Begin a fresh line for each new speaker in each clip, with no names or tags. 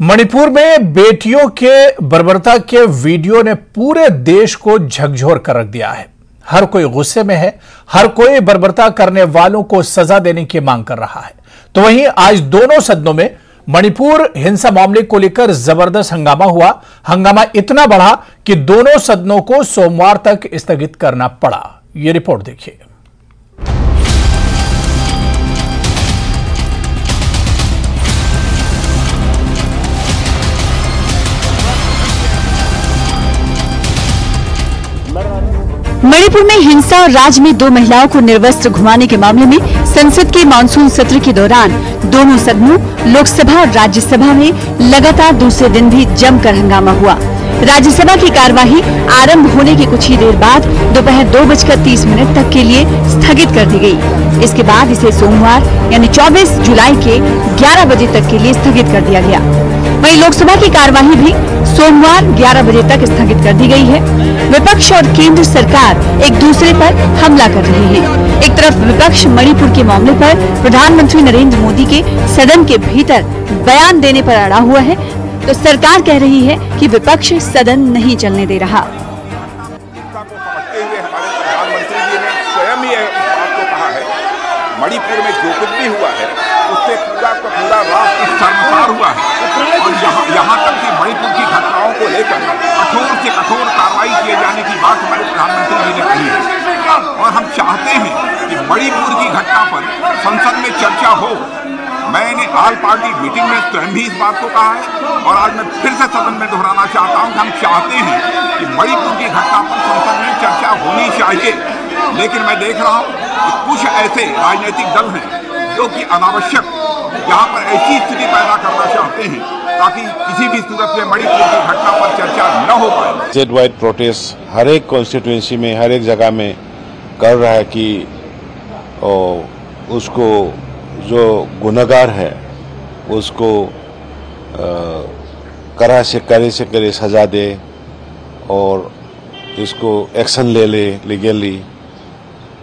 मणिपुर में बेटियों के बर्बरता के वीडियो ने पूरे देश को झकझोर कर रख दिया है। हर कोई गुस्से में है, हर कोई बर्बरता करने वालों को सजा देने की मांग कर रहा है। तो वहीं आज दोनों सदनों में मणिपुर हिंसा मामले को लेकर जबरदस्त हंगामा हुआ। हंगामा इतना बढ़ा कि दोनों सदनों को सोमवार तक स्थगित करना पड़ा। यह रिपोर्ट देखिए।
मणिपुर में हिंसा और राज्य में 2 महिलाओं को निर्वस्त्र घुमाने के मामले में संसद के मानसून सत्र के दौरान दोनों सदनों लोकसभा और राज्यसभा में लगातार दूसरे दिन भी जमकर हंगामा हुआ। राज्यसभा की कार्यवाही आरंभ होने के कुछ ही देर बाद दोपहर 2:30 तक के लिए स्थगित कर दी गई। इसके बाद इसे सोमवार यानी 24 जुलाई के 11 बजे तक के लिए स्थगित कर दिया गया। वहीं लोकसभा की कार्यवाही भी सोमवार 11 बजे तक स्थगित कर दी गई है। विपक्ष और केंद्र सरकार एक दूसरे पर हमला कर रही है। एक तरफ विपक्ष मणिपुर के मामले पर प्रधानमंत्री नरेंद्र मोदी के सदन के भीतर बयान देने पर अड़ा हुआ है, तो सरकार कह रही है कि विपक्ष सदन नहीं चलने दे रहा।
प्रधानमंत्री जी ने स्वयं ही इस बात को कहा है, मणिपुर में जो कुछ भी हुआ है उससे पूरा का पूरा राष्ट्र शर्मसार हुआ है। और यहाँ तक कि मणिपुर की घटनाओं को लेकर कठोर से कठोर कार्रवाई किए जाने की बात हमारे प्रधानमंत्री जी ने कही है। और हम चाहते हैं कि मणिपुर की घटना पर संसद में चर्चा हो। मैंने ऑल पार्टी मीटिंग में स्वयं भी इस बात को कहा है और आज मैं फिर से सदन में दोहराना चाहता हूं कि हम चाहते हैं कि मणिपुर की घटना पर संसद में चर्चा होनी चाहिए। लेकिन मैं देख रहा हूं कि कुछ ऐसे राजनीतिक दल हैं जो कि अनावश्यक यहाँ पर ऐसी स्थिति पैदा करना चाहते हैं ताकि किसी भी सूरत में मणिपुर की घटना पर चर्चा न हो पाए।
स्टेट वाइड प्रोटेस्ट हर एक कॉन्स्टिट्यूएंसी में हर एक जगह में कर रहा है कि उसको जो गुनहगार है उसको कड़ा से करे सजा दे और इसको एक्शन ले ले लीगली।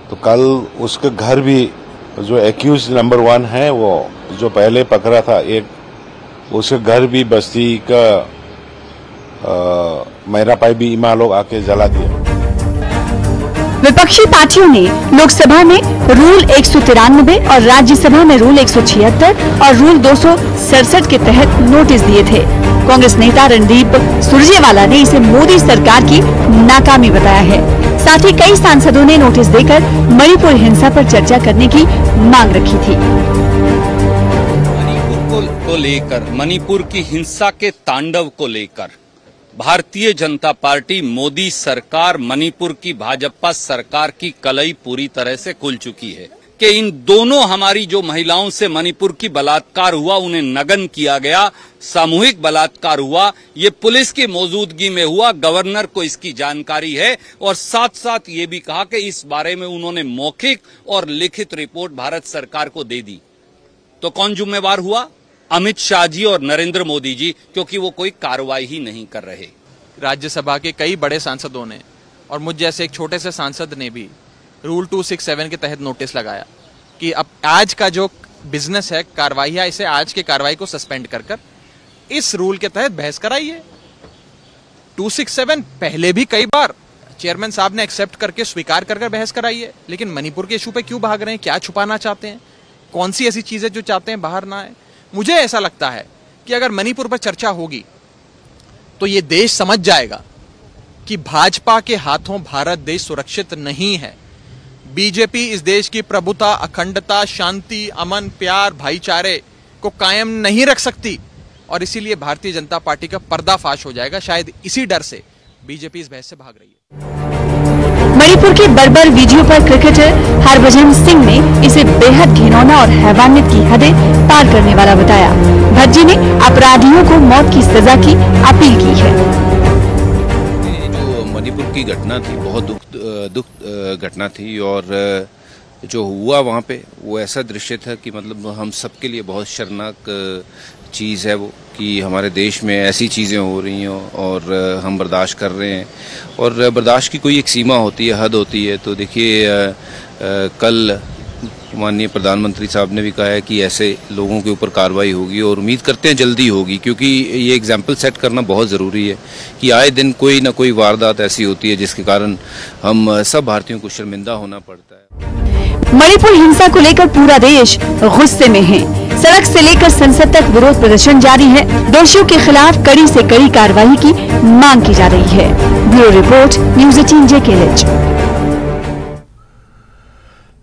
तो कल उसके घर भी जो एक्यूज नंबर 1 है वो जो पहले पकड़ा था एक, उसके घर भी बस्ती का मेरा पाई भी इमा लोग आके जला दिया।
विपक्षी पार्टियों ने लोकसभा में रूल 193 और राज्यसभा में रूल 176 और रूल 267 के तहत नोटिस दिए थे। कांग्रेस नेता रणदीप सुरजेवाला ने इसे मोदी सरकार की नाकामी बताया है। साथ ही कई सांसदों ने नोटिस देकर मणिपुर हिंसा पर चर्चा करने की मांग रखी थी।
मणिपुर को लेकर, मणिपुर की हिंसा के तांडव को लेकर भारतीय जनता पार्टी, मोदी सरकार, मणिपुर की भाजपा सरकार की कलई पूरी तरह से खुल चुकी है कि इन दोनों हमारी जो महिलाओं से मणिपुर की बलात्कार हुआ, उन्हें नग्न किया गया, सामूहिक बलात्कार हुआ, ये पुलिस की मौजूदगी में हुआ। गवर्नर को इसकी जानकारी है और साथ साथ ये भी कहा कि इस बारे में उन्होंने मौखिक और लिखित रिपोर्ट भारत सरकार को दे दी। तो कौन जिम्मेवार हुआ? अमित शाह जी और नरेंद्र मोदी जी, क्योंकि वो कोई कार्रवाई ही नहीं कर रहे।
राज्यसभा के कई बड़े सांसदों ने और मुझ जैसे एक छोटे से सांसद ने भी रूल 267 के तहत नोटिस लगाया कि अब आज का जो बिजनेस है, कार्रवाई है, इसे आज के कार्रवाई को सस्पेंड कर इस रूल के तहत बहस कराइए। 267 पहले भी कई बार चेयरमैन साहब ने एक्सेप्ट करके स्वीकार कर बहस कराइए। लेकिन मणिपुर के इशू पे क्यों भाग रहे हैं? क्या छुपाना चाहते हैं? कौन सी ऐसी चीजें जो चाहते हैं बाहर ना आए? मुझे ऐसा लगता है कि अगर मणिपुर पर चर्चा होगी तो ये देश समझ जाएगा कि भाजपा के हाथों भारत देश सुरक्षित नहीं है। बीजेपी इस देश की प्रभुता, अखंडता, शांति, अमन, प्यार, भाईचारे को कायम नहीं रख सकती और इसीलिए भारतीय जनता पार्टी का पर्दाफाश हो जाएगा। शायद इसी डर से बीजेपी इस बहस से भाग रही है।
मणिपुर के बर्बर वीडियो पर क्रिकेटर हरभजन सिंह ने इसे बेहद घिनौना और हैवानियत की हदें पार करने वाला बताया। भज्जी ने अपराधियों को मौत की सजा की अपील की है।
जो मणिपुर की घटना थी, बहुत दुख घटना थी और जो हुआ वहाँ पे वो ऐसा दृश्य था कि मतलब हम सबके लिए बहुत शर्मनाक चीज़ है वो, कि हमारे देश में ऐसी चीज़ें हो रही हों और हम बर्दाश्त कर रहे हैं। और बर्दाश्त की कोई एक सीमा होती है, हद होती है। तो देखिए कल माननीय प्रधानमंत्री साहब ने भी कहा है कि ऐसे लोगों के ऊपर कार्रवाई होगी और उम्मीद करते हैं जल्दी होगी, क्योंकि ये एग्जाम्पल सेट करना बहुत ज़रूरी है कि आए दिन कोई ना कोई वारदात ऐसी होती है जिसके कारण हम सब भारतीयों को शर्मिंदा होना पड़ता है।
मणिपुर हिंसा को लेकर पूरा देश गुस्से में है। सड़क से लेकर संसद तक विरोध प्रदर्शन जारी है। दोषियों के खिलाफ कड़ी से कड़ी कार्रवाई की मांग की जा रही है। Bureau report, news 18 JKLH।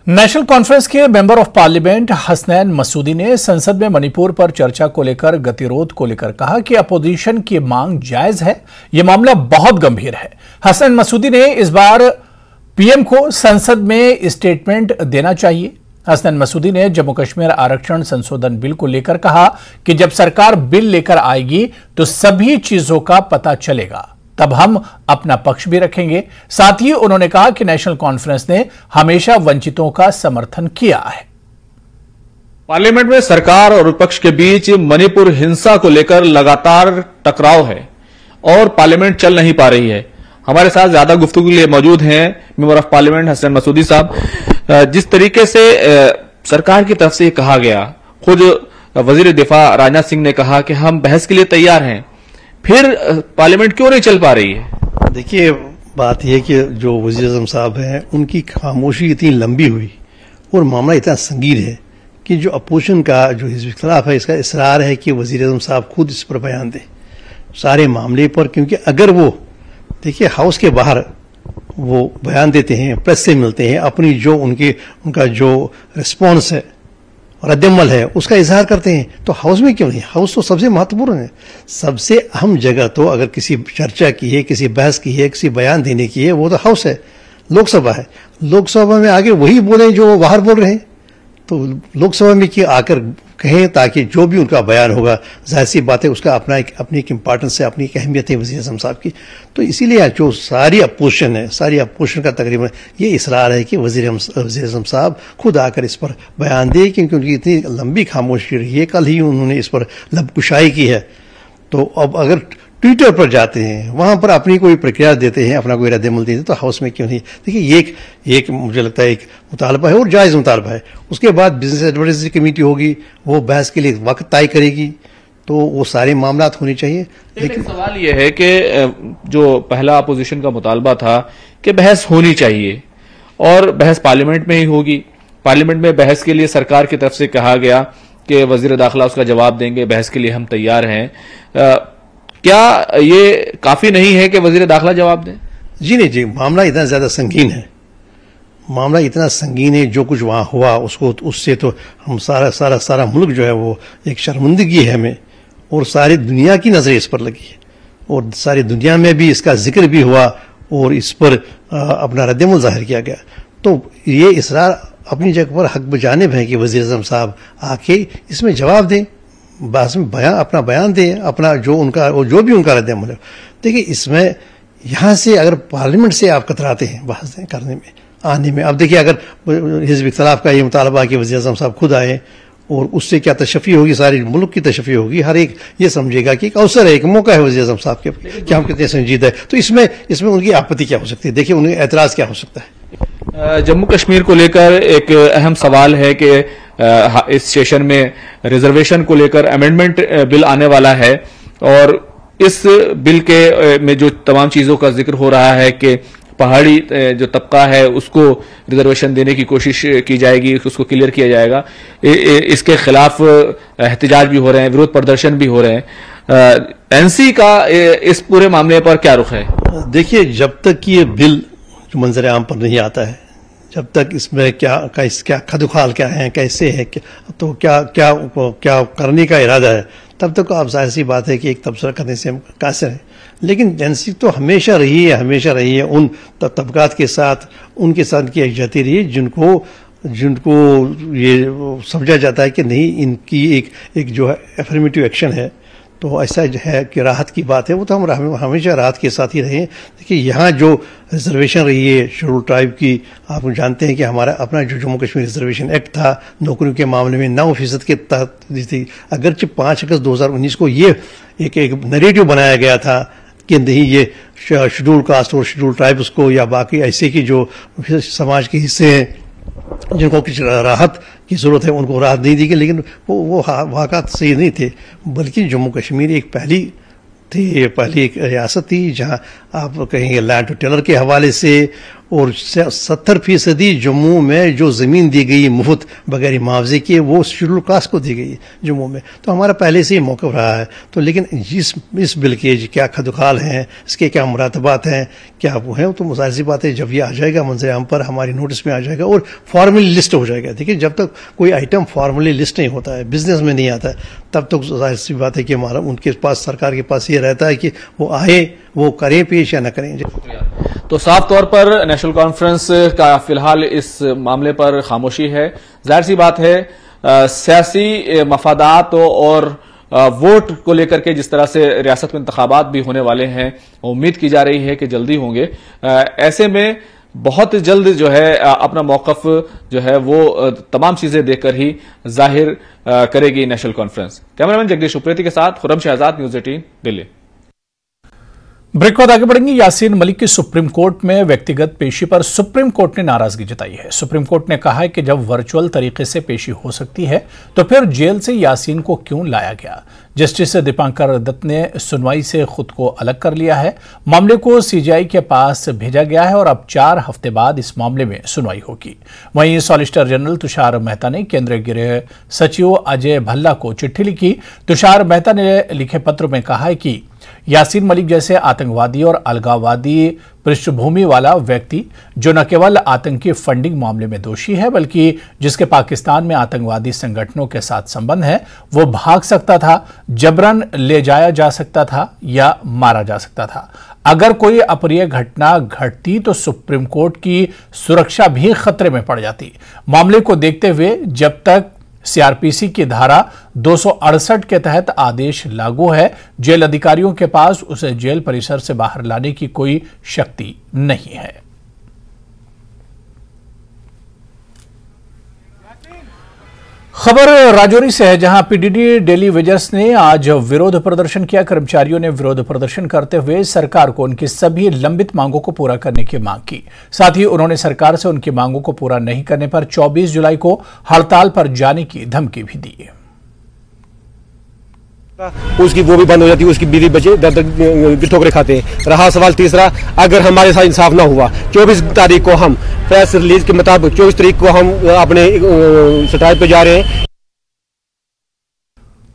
National conference के member of parliament Hasnain Masoodi ने संसद में मणिपुर पर चर्चा को लेकर गतिरोध को लेकर कहा कि अपोजिशन की मांग जायज है, यह मामला बहुत गंभीर है। हसनैन मसूदी ने इस बार पीएम को संसद में स्टेटमेंट देना चाहिए। हसनैन मसूदी ने जम्मू कश्मीर आरक्षण संशोधन बिल को लेकर कहा कि जब सरकार बिल लेकर आएगी तो सभी चीजों का पता चलेगा, तब हम अपना पक्ष भी रखेंगे। साथ ही उन्होंने कहा कि नेशनल कॉन्फ्रेंस ने हमेशा वंचितों का समर्थन किया है।
पार्लियामेंट में सरकार और विपक्ष के बीच मणिपुर हिंसा को लेकर लगातार टकराव है और पार्लियामेंट चल नहीं पा रही है। हमारे साथ ज्यादा गुफ्तगू के लिए मौजूद हैं member of parliament Hasnain Masoodi साहब। जिस तरीके से सरकार की तरफ से कहा गया, खुद वजीर दिफा राजनाथ सिंह ने कहा कि हम बहस के लिए तैयार हैं, फिर पार्लियामेंट क्यों नहीं चल पा रही है?
देखिए, बात यह कि जो वजीर आज़म साहब हैं उनकी खामोशी इतनी लंबी हुई और मामला इतना संगीन है कि जो अपोजिशन का जो हिज़्ब इख्तिलाफ है, इसका इसरार है कि वजीर आज़म साहब खुद इस पर बयान दें सारे मामले पर। क्योंकि अगर वो देखिए हाउस के बाहर वो बयान देते हैं, प्रेस से मिलते हैं, अपनी जो उनका जो रिस्पॉन्स है और रद्दअमल है उसका इजहार करते हैं, तो हाउस में क्यों नहीं? हाउस तो सबसे महत्वपूर्ण है, सबसे अहम जगह तो अगर किसी चर्चा की है, किसी बहस की है, किसी बयान देने की है, वो तो हाउस है, लोकसभा है। लोकसभा में आगे वही बोले जो बाहर बोल रहे हैं, तो लोकसभा में कि आकर कहें ताकि जो भी उनका बयान होगा, जाहिर सी बात है उसका अपनी एक इंपॉर्टेंस है, अपनी एक अहमियत है वज़ीर आज़म साहब की। तो इसीलिए जो सारी अपोजिशन है, सारी अपोजिशन का तकरीबन ये इसरार है कि वज़ीर आज़म साहब खुद आकर इस पर बयान दे, क्योंकि उनकी इतनी लंबी खामोशी रही है। कल ही उन्होंने इस पर लबकुशाई की है, तो अब अगर ट्विटर पर जाते हैं, वहां पर अपनी कोई प्रक्रिया देते हैं, अपना कोई रद्दअमल देते हैं, तो हाउस में क्यों नहीं? देखिए, ये एक मुझे लगता है एक मुतालबा है और जायज़ मुतालबा है। उसके बाद बिजनेस एडवाइजरी कमेटी होगी, वो बहस के लिए वक्त तय करेगी, तो वो सारे मामला होने चाहिए।
लेकिन सवाल ये है कि जो पहला अपोजिशन का मुतालबा था कि बहस होनी चाहिए और बहस पार्लियामेंट में ही होगी। पार्लियामेंट में बहस के लिए सरकार की तरफ से कहा गया कि वजीर दाखिला उसका जवाब देंगे, बहस के लिए हम तैयार हैं। क्या ये काफी नहीं है कि वजीर दाखिला जवाब दें?
जी नहीं जी, मामला इतना ज्यादा संगीन है, मामला इतना संगीन है। जो कुछ वहां हुआ उससे तो हम सारा मुल्क जो है वो एक शर्मिंदगी है हमें, और सारी दुनिया की नजरें इस पर लगी है और सारी दुनिया में भी इसका जिक्र भी हुआ और इस पर अपना रद्दअमल जाहिर किया गया। तो ये इसरार अपनी जगह पर हक बजानिब है कि वज़ीर आज़म साहब आके इसमें जवाब दें, बस में अपना बयान दें, अपना जो भी उनका रद्दअमल है। देखिए, इसमें यहाँ से अगर पार्लियामेंट से आप कतराते हैं बहस करने में, आने में, अब देखिए अगर हिज़्ब इख्तिलाफ का ये मुतालबा कि वज़ीर आज़म साहब खुद आए और उससे क्या तशफ़ी होगी, सारी मुल्क की तशफ़ी होगी, हर एक ये समझेगा कि एक अवसर है, एक मौका है वज़ीर आज़म साहब के कि हम कितने संजीदा है। तो इसमें उनकी आपत्ति क्या हो सकती है? देखिए, उनका एतराज़ क्या हो सकता है?
जम्मू कश्मीर को लेकर एक अहम सवाल है कि इस सेशन में रिजर्वेशन को लेकर अमेंडमेंट बिल आने वाला है और इस बिल के में जो तमाम चीज़ों का जिक्र हो रहा है कि पहाड़ी जो तबका है उसको रिजर्वेशन देने की कोशिश की जाएगी, उसको क्लियर किया जाएगा। इसके खिलाफ एहतजाज भी हो रहे हैं, विरोध प्रदर्शन भी हो रहे हैं। एनसी का इस पूरे मामले पर क्या रुख है?
देखिए, जब तक ये बिल जो मंजर आम पर नहीं आता है, जब तक इसमें क्या खदुखाल क्या है, कैसे है, तो क्या करने का इरादा है, तब तक आप जाहिर सी बात है कि एक तबसरा करने से हम कासिर हैं। लेकिन एनसी तो हमेशा रही है उन तबकात के साथ, उनके साथ की जाती रही है जिनको ये समझा जाता है कि नहीं, इनकी एक जो है एफर्मेटिव एक्शन है, तो ऐसा है कि राहत की बात है, वो तो हम हमेशा राहत के साथ ही रहे हैं। देखिए, यहाँ जो रिजर्वेशन रही है शेड्यूल ट्राइब की, आप जानते हैं कि हमारा अपना जो जम्मू कश्मीर रिजर्वेशन एक्ट था, नौकरियों के मामले में 9% के तहत थी। अगरचे 5 अगस्त 2019 को ये एक नरेटिव बनाया गया था कि नहीं, ये शेड्यूल कास्ट और शेड्यूल ट्राइब्स को या बाकी ऐसे की जो समाज के हिस्से हैं जिनको कुछ राहत की जरूरत है उनको राहत नहीं दी गई, लेकिन वो वाक़ात सही नहीं थे, बल्कि जम्मू कश्मीर एक पहली एक रियासत थी जहां आप कहेंगे लैंड टू टेलर के हवाले से, और 70% जम्मू में जो ज़मीन दी गई मुफ्त बगैर मुआवजे के वो शेड्यूल कास्ट को दी गई जम्मू में। तो हमारा पहले से ही मौक़िफ़ रहा है। तो लेकिन इस बिल के क्या खदुखाल हैं, इसके क्या मुरातबात हैं, क्या वो हैं, तो ज़ाहिर सी बात है जब ये आ जाएगा मंजर आम पर, हमारी नोटिस में आ जाएगा और फॉर्मली लिस्ट हो जाएगा। देखिए जब तक कोई आइटम फॉर्मली लिस्ट नहीं होता है, बिजनेस में नहीं आता है, तब तक जाहिर सी बात है कि हमारा उनके पास, सरकार के पास ये रहता है कि वो आए, वो करें पेश या न करें।
तो साफ तौर पर नेशनल कॉन्फ्रेंस का फिलहाल इस मामले पर खामोशी है। जाहिर सी बात है सियासी मफादात और वोट को लेकर के जिस तरह से रियासत में इंतखाबात भी होने वाले हैं, उम्मीद की जा रही है कि जल्दी होंगे। ऐसे में बहुत जल्द जो है अपना मौकफ जो है वो तमाम चीजें देखकर ही जाहिर करेगी national conference. Cameraman Jagdish Upreti के साथ खुर्रम शहजाद, न्यूज़ 18 दिल्ली।
ब्रेक बाद आगे बढ़ेंगे। यासीन मलिक की सुप्रीम कोर्ट में व्यक्तिगत पेशी पर सुप्रीम कोर्ट ने नाराजगी जताई है। सुप्रीम कोर्ट ने कहा है कि जब वर्चुअल तरीके से पेशी हो सकती है तो फिर जेल से यासीन को क्यों लाया गया। जस्टिस दीपांकर दत्त ने सुनवाई से खुद को अलग कर लिया है। मामले को सीजीआई के पास भेजा गया है और अब 4 हफ्ते बाद इस मामले में सुनवाई होगी। वहीं सॉलिसिटर जनरल तुषार मेहता ने केंद्रीय गृह सचिव अजय भल्ला को चिट्ठी लिखी। तुषार मेहता ने लिखे पत्र में कहा है कि यासीन मलिक जैसे आतंकवादी और अलगाववादी पृष्ठभूमि वाला व्यक्ति जो न केवल आतंकी फंडिंग मामले में दोषी है बल्कि जिसके पाकिस्तान में आतंकवादी संगठनों के साथ संबंध है, वो भाग सकता था, जबरन ले जाया जा सकता था या मारा जा सकता था। अगर कोई अप्रिय घटना घटती तो सुप्रीम कोर्ट की सुरक्षा भी खतरे में पड़ जाती। मामले को देखते हुए जब तक सीआरपीसी की धारा 268 के तहत आदेश लागू है, जेल अधिकारियों के पास उसे जेल परिसर से बाहर लाने की कोई शक्ति नहीं है। खबर राजौरी से है, जहां पीडीडी डेली वेजर्स ने आज विरोध प्रदर्शन किया। कर्मचारियों ने विरोध प्रदर्शन करते हुए सरकार को उनकी सभी लंबित मांगों को पूरा करने की मांग की। साथ ही उन्होंने सरकार से उनकी मांगों को पूरा नहीं करने पर 24 जुलाई को हड़ताल पर जाने की धमकी भी दी।
उसकी वो भी बंद हो जाती है, उसकी बीवी बचे दर दर ठोकरे खाते हैं। रहा सवाल तीसरा, अगर हमारे साथ इंसाफ ना हुआ 24 तारीख को हम प्रेस रिलीज के मुताबिक 24 तारीख को हम अपने स्ट्राइक पे जा रहे हैं।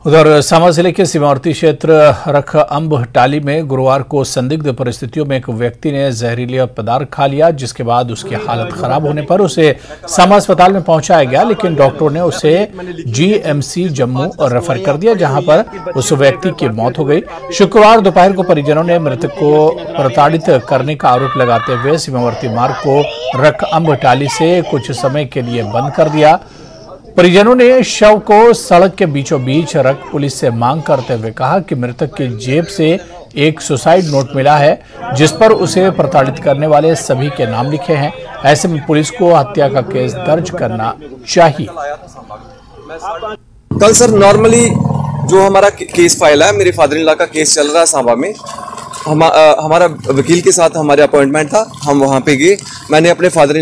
उधर सामा जिले के सीमावर्ती क्षेत्र रख अम्ब टाली में गुरुवार को संदिग्ध परिस्थितियों में एक व्यक्ति ने जहरीला पदार्थ खा लिया, जिसके बाद उसकी हालत खराब होने पर उसे सामा अस्पताल में पहुंचाया गया, लेकिन डॉक्टरों ने उसे जीएमसी जम्मू रेफर कर दिया, जहां पर उस व्यक्ति की मौत हो गई। शुक्रवार दोपहर को परिजनों ने मृतक को प्रताड़ित करने का आरोप लगाते हुए सीमावर्ती मार्ग को रख अम्ब टाली से कुछ समय के लिए बंद कर दिया। परिजनों ने शव को सड़क के बीचों बीच रख पुलिस से मांग करते हुए कहा कि मृतक की जेब से एक सुसाइड नोट मिला है, जिस पर उसे प्रताड़ित करने वाले सभी के नाम लिखे हैं। ऐसे में पुलिस को हत्या का केस दर्ज करना चाहिए।
कल सर नॉर्मली जो हमारा केस फाइल है, मेरे फादर इन लॉ का केस चल रहा है सांबा में। हमारा वकील के साथ हमारे अपॉइंटमेंट था, हम वहाँ पे गए। मैंने अपने फादर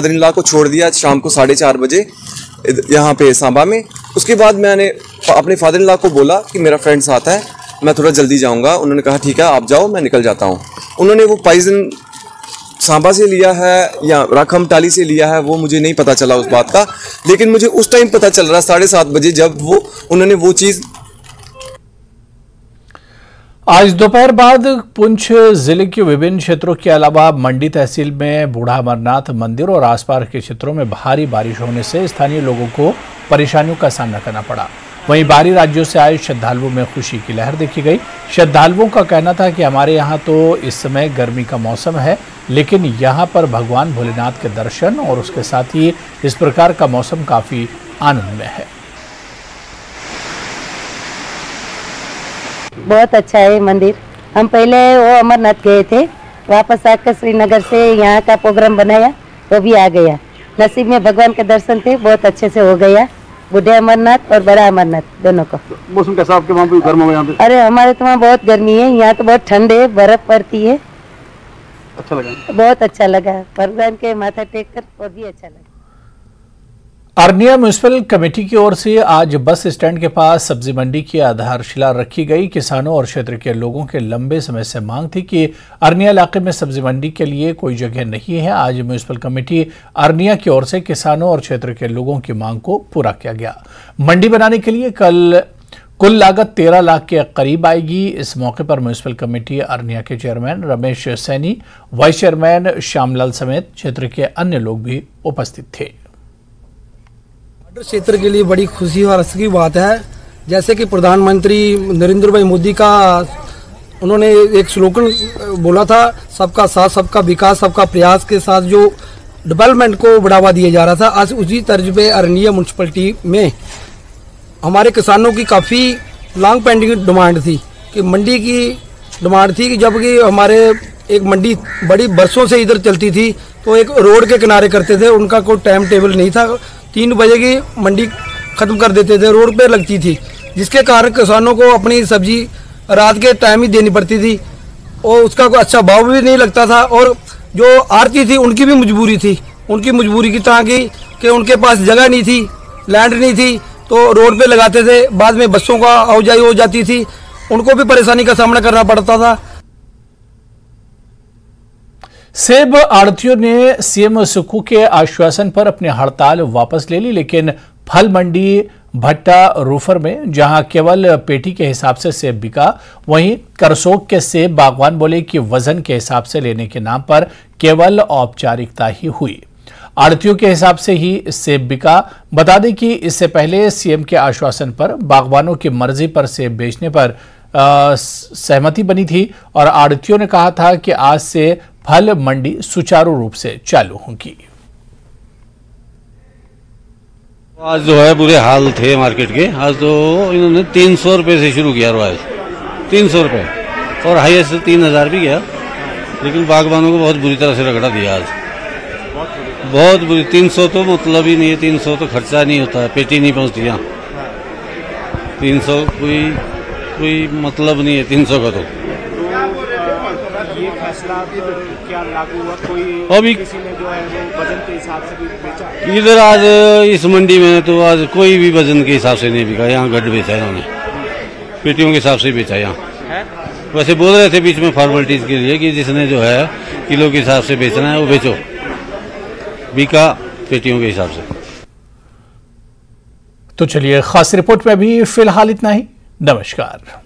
इन लॉ को छोड़ दिया शाम को 4:30 बजे यहाँ पे सांबा में। उसके बाद मैंने अपने फादर इन लॉ को बोला कि मेरा फ्रेंड साथ है, मैं थोड़ा जल्दी जाऊँगा। उन्होंने कहा ठीक है आप जाओ, मैं निकल जाता हूँ। उन्होंने वो पॉइजन सांबा से लिया है या रखम टाली से लिया है वो मुझे नहीं पता चला उस बात का, लेकिन मुझे उस टाइम पता चल रहा 7:30 बजे जब उन्होंने वो चीज़।
आज दोपहर बाद पुंछ जिले के विभिन्न क्षेत्रों के अलावा मंडी तहसील में बूढ़ा अमरनाथ मंदिर और आसपास के क्षेत्रों में भारी बारिश होने से स्थानीय लोगों को परेशानियों का सामना करना पड़ा। वहीं बाहरी राज्यों से आए श्रद्धालुओं में खुशी की लहर देखी गई। श्रद्धालुओं का कहना था कि हमारे यहाँ तो इस समय गर्मी का मौसम है, लेकिन यहाँ पर भगवान भोलेनाथ के दर्शन और उसके साथ ही इस प्रकार का मौसम काफी आनंदमय है।
बहुत अच्छा है मंदिर। हम पहले वो अमरनाथ गए थे, वापस आकर श्रीनगर से यहाँ का प्रोग्राम बनाया, वो भी आ गया। नसीब में भगवान के दर्शन थे, बहुत अच्छे से हो गया। बूढ़े अमरनाथ और बड़ा अमरनाथ दोनों को।
मौसम कैसा आपके वहाँ पे, गर्म है यहाँ पे?
अरे हमारे तो वहाँ बहुत गर्मी है, यहाँ तो बहुत ठंड है, बर्फ पड़ती है।
अच्छा लगा?
बहुत अच्छा लगा, भगवान के माथा टेक कर और भी अच्छा लगा।
अरनिया म्युनिसिपल कमेटी की ओर से आज बस स्टैंड के पास सब्जी मंडी की आधारशिला रखी गई। किसानों और क्षेत्र के लोगों के लंबे समय से मांग थी कि अरनिया इलाके में सब्जी मंडी के लिए कोई जगह नहीं है। आज म्युनिसिपल कमेटी अरनिया की ओर से किसानों और क्षेत्र के लोगों की मांग को पूरा किया गया। मंडी बनाने के लिए कुल लागत 13 लाख के करीब आएगी। इस मौके पर म्युनिसिपल कमेटी अरनिया के chairman Ramesh Saini, vice chairman Shyamlal समेत क्षेत्र के अन्य लोग भी उपस्थित थे।
क्षेत्र के लिए बड़ी खुशी और हर्ष की बात है, जैसे कि प्रधानमंत्री नरेंद्र भाई मोदी का उन्होंने एक स्लोगन बोला था, सबका साथ सबका विकास सबका प्रयास के साथ जो डेवलपमेंट को बढ़ावा दिया जा रहा था। आज उसी तर्ज पे अरनिया म्युनिसिपलिटी में हमारे किसानों की काफ़ी लॉन्ग पेंडिंग डिमांड थी कि मंडी की डिमांड थी कि जबकि हमारे एक मंडी बड़ी बरसों से इधर चलती थी तो एक रोड के किनारे करते थे, उनका कोई टाइम टेबल नहीं था। 3 बजे की मंडी खत्म कर देते थे, रोड पे लगती थी, जिसके कारण किसानों को अपनी सब्जी रात के टाइम ही देनी पड़ती थी और उसका कोई अच्छा भाव भी नहीं लगता था। और जो आरती थी उनकी भी मजबूरी थी, उनकी मजबूरी की तरह की कि उनके पास जगह नहीं थी, लैंड नहीं थी, तो रोड पे लगाते थे। बाद में बसों का आवाजाही हो जाती थी, उनको भी परेशानी का सामना करना पड़ता था।
सेब आढ़तियों ने सीएम सुक्खू के आश्वासन पर अपनी हड़ताल वापस ले ली, लेकिन फल मंडी भट्टा रूफर में जहां केवल पेटी के हिसाब से सेब बिका, वहीं करसोग के सेब बागवान बोले कि वजन के हिसाब से लेने के नाम पर केवल औपचारिकता ही हुई। आढ़तियों के हिसाब से ही सेब बिका। बता दें कि इससे पहले सीएम के आश्वासन पर बागवानों की मर्जी पर सेब बेचने पर सहमति बनी थी और आढ़तियों ने कहा था कि आज से फल मंडी सुचारू रूप से चालू होगी।
आज जो है बुरे हाल थे मार्केट के। आज तो इन्होंने 300 रुपए से शुरू किया, आज 300 रुपए और हाईएस्ट 3000 भी गया, लेकिन बागबानों को बहुत बुरी तरह से रगड़ा दिया आज, बहुत बुरी। 300 तो मतलब ही नहीं है, 300 तो खर्चा नहीं होता है, पेटी नहीं पहुंचती यहाँ। 300 कोई मतलब नहीं है 300 का। तो
ये फैसला क्या लागू हुआ? कोई
अभी
किसी ने जो है वो वजन के हिसाब से भी बेचा?
इधर आज इस मंडी में तो आज कोई भी वजन के हिसाब से नहीं बिका। यहाँ गड्ढ बेचा है इन्होंने, पेटियों के हिसाब से बेचा यहाँ। वैसे बोल रहे थे बीच में फॉर्मेलिटीज के लिए कि जिसने जो है किलो के हिसाब से बेचना है वो बेचो, बिका पेटियों के हिसाब से।
तो चलिए, खास रिपोर्ट में भी फिलहाल इतना ही। नमस्कार।